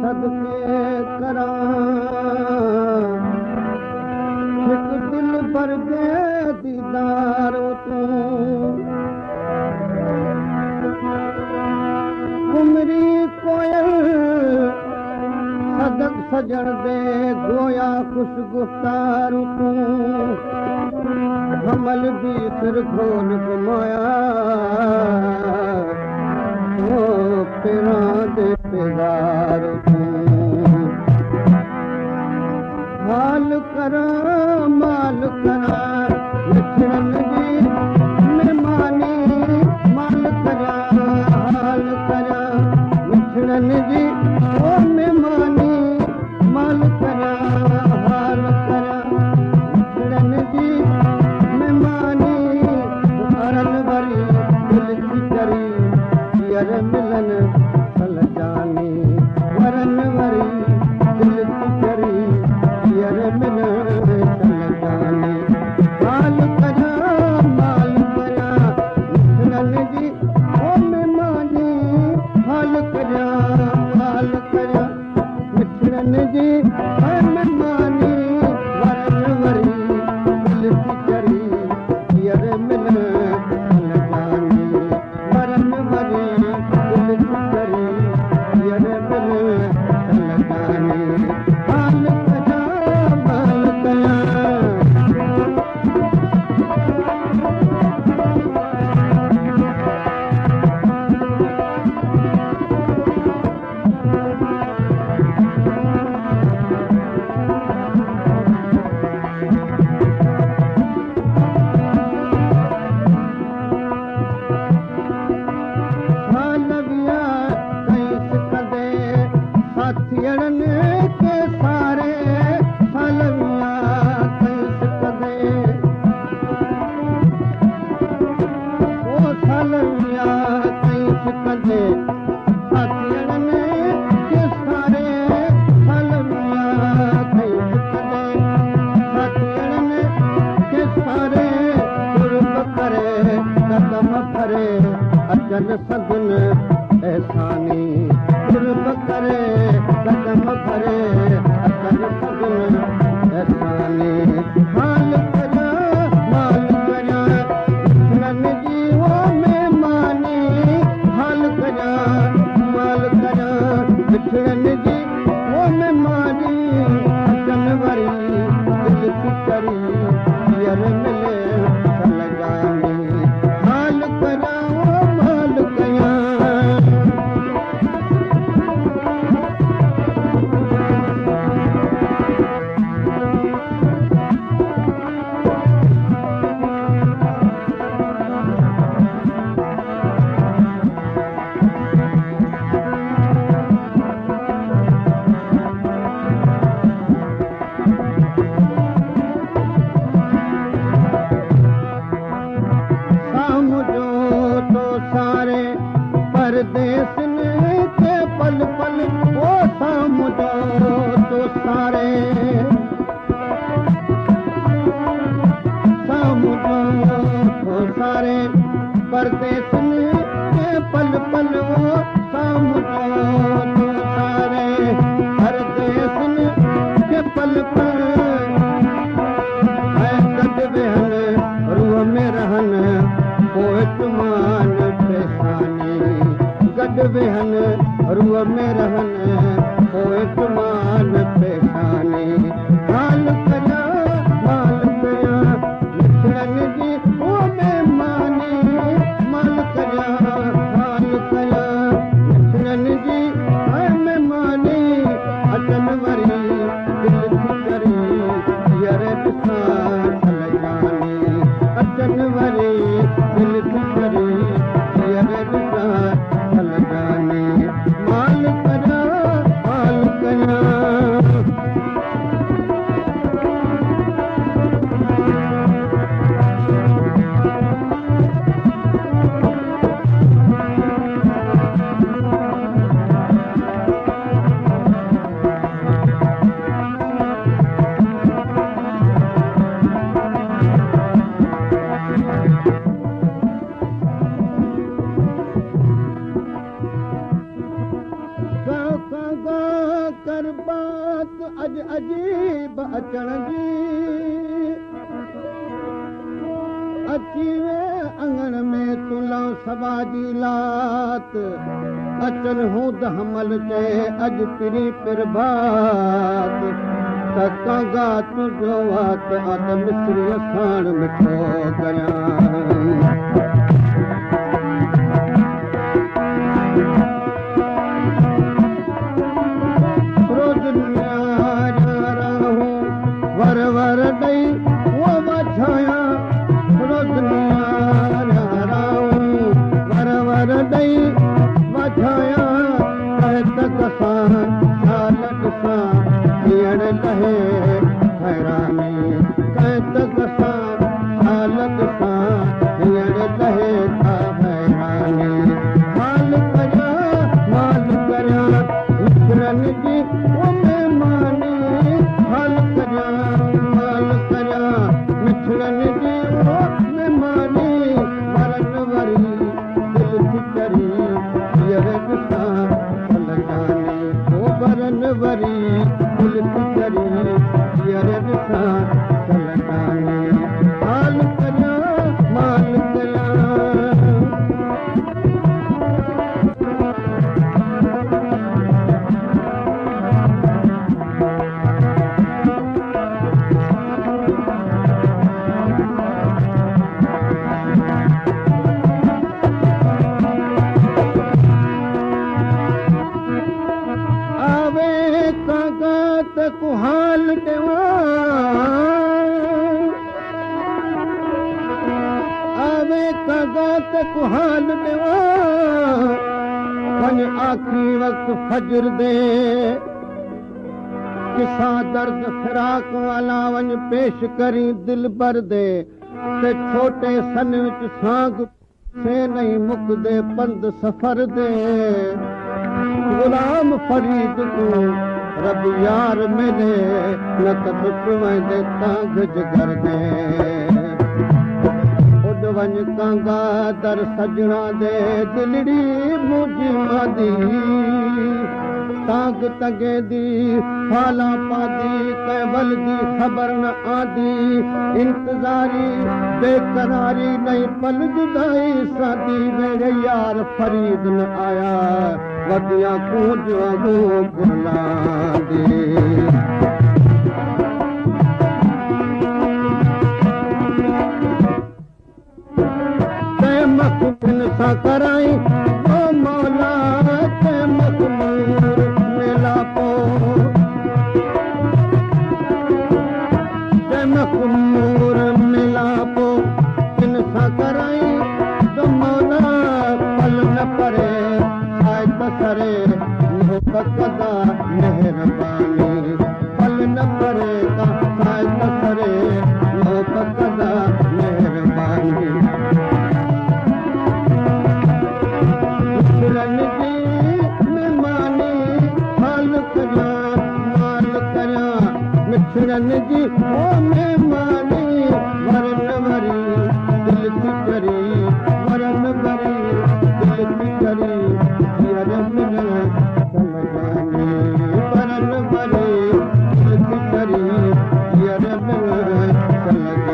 सदके करां हिकु दिल भर दे दीदार तूं कुमरी कोयल सदक सजण दे गोया खुश गुफ्तार तूं हमल भी सिर खोल घुमाया पिरां दे पिदार हाल करां माल करां मिठड़न जी महिमानी माल करां हाल करां मिठड़न जी ओ महिमानी माल करां हाल करां मिठड़न जी महिमानी अरन वरी दिल की करी यर मिलन सल जानी वरन वरी दिल की करी यर मिलन सल जानी हाल करां माल करां मिठड़न जी ओ महिमानी हाल करां माल करां मिठड़न जी ओ महिमानी वरन वरी दिल की करी यर मिलन सल जानी वरन वरी अचन सदन एहसानी कुर्ब करे कदम भरे अचन सदन एहसानी हाल करां माल करां मिठड़न जी ओ महिमानी हाल करां माल करां मिठड़न जी ओ महिमानी अचन वरी दिल की करी यर मिले सल जानी हाल करां परदेस के पल पल ओ सामुझो तो सारे सामुझो तो सारे परदेस के पल पल ओ सामुझो तो सारे परदेस के पल पल है गद बेहन रूह में रहन पोए तुमान पेशानी गड वेहन रूह में रहन पोए तुमान पेशानी हाल करां माल करां मिठड़न जी ओ महिमानी माल करां हाल करां मिठड़न जी ओ महिमानी अचन वरी दिल की करी यर ॾिसां सल जानी अचन वरी दिल की करी यर ॾिसां सल जानी माल करां अची वे अंगण में तुला सभा जी लात अचन हूद हमल चे अज पिरी पिरभात तकागा तुझो वात अद मिस्री साण मिठो कयां वर वर दई वो बछाया वर वर दई बछाया तक सां सालक सां ॾियण लहे हैरानी तक सां सालक सां ॾियण लहे था हैरानी माल करियां मित्रनि जी वो महिमानी हाल करियां मिठड़नि जी वो महिमानी वरन वरी दिल थी करी हीअर ॾिसां सलगानी ओ वरन वरी दिल थी करी हीअर ॾिसां सलगानी हाल करियां माल करियां कुहाल आवे कागात कुहाल वञ आखिरी वक्त फजर दे किसा दर्द फिराक वाला वञ पेश करी दिल भर दे ते छोटे सन विच सांग से नहीं मुकदे पंध सफर दे गुलाम फरीद को रब यार मिले न त टुटवेंदे तांग जिगर दे उॾ वञ कांगा दर सजना दे दिलड़ी मुंहिंजी मादी तांग तगे दी फाला पादी कैवल दी ख़बर न आदी इंतज़ारी बेकरारी नहीं पल जुदाई सादी मेरे यार फरीद न आया वदिया कूंज वांगू गुलांदी ते मखमून सां कराई ओ मौला ते मखमूर मिलापो ते मखमूर मिलापो तिन सां कराई तो मौला पल न परे सरे मोहब्बत कदा मेहरबानी पल न परे का सायद सरे मोहब्बत कदा मेहरबानी मिठड़नि जी महिमानी हाल करियां माल करियां मिठड़नि जी ओ महिमानी वरन वरी दिल थी करी वरन वरी दिल थी करी वरन वरी दिल थी करी हीअर मिल